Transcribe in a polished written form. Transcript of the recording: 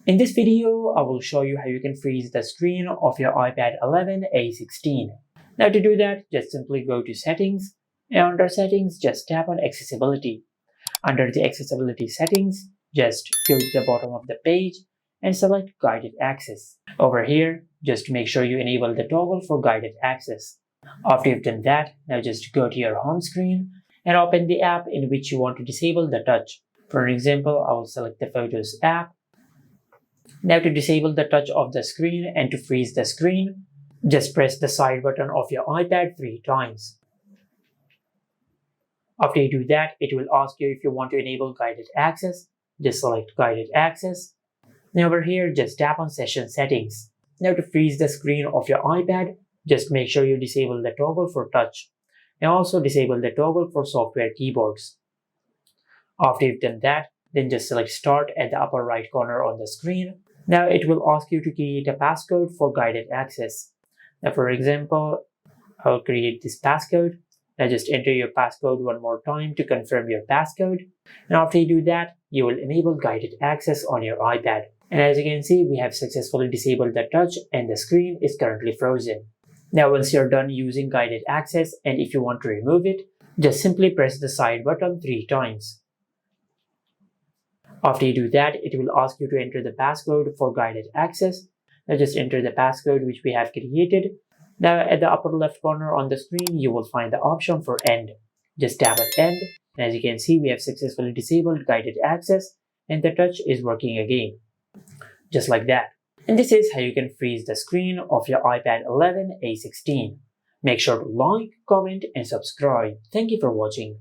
In this video, I will show you how you can freeze the screen of your iPad 11 A16. Now to do that, just simply go to Settings, and under Settings, just tap on Accessibility. Under the Accessibility settings, just go to the bottom of the page and select Guided Access. Over here, just make sure you enable the toggle for Guided Access. After you've done that, now just go to your home screen and open the app in which you want to disable the touch. For example, I will select the Photos app. Now to disable the touch of the screen and to freeze the screen, just press the side button of your iPad 3 times. After you do that, it will ask you if you want to enable guided access. Just select guided access. Now over here, just tap on session settings. Now to freeze the screen of your iPad, just make sure you disable the toggle for touch and also disable the toggle for software keyboards. After you've done that, then just select Start at the upper right corner on the screen. Now it will ask you to create a passcode for guided access. Now for example, I'll create this passcode. Now just enter your passcode one more time to confirm your passcode. And after you do that, you will enable guided access on your iPad. And as you can see, we have successfully disabled the touch and the screen is currently frozen. Now once you're done using guided access and if you want to remove it, just simply press the side button 3 times. After you do that, it will ask you to enter the passcode for guided access. Now just enter the passcode which we have created. Now at the upper left corner on the screen, you will find the option for End. Just tap on End, and as you can see, we have successfully disabled guided access and the touch is working again. Just like that. And this is how you can freeze the screen of your iPad 11 A16. Make sure to like, comment and subscribe. Thank you for watching.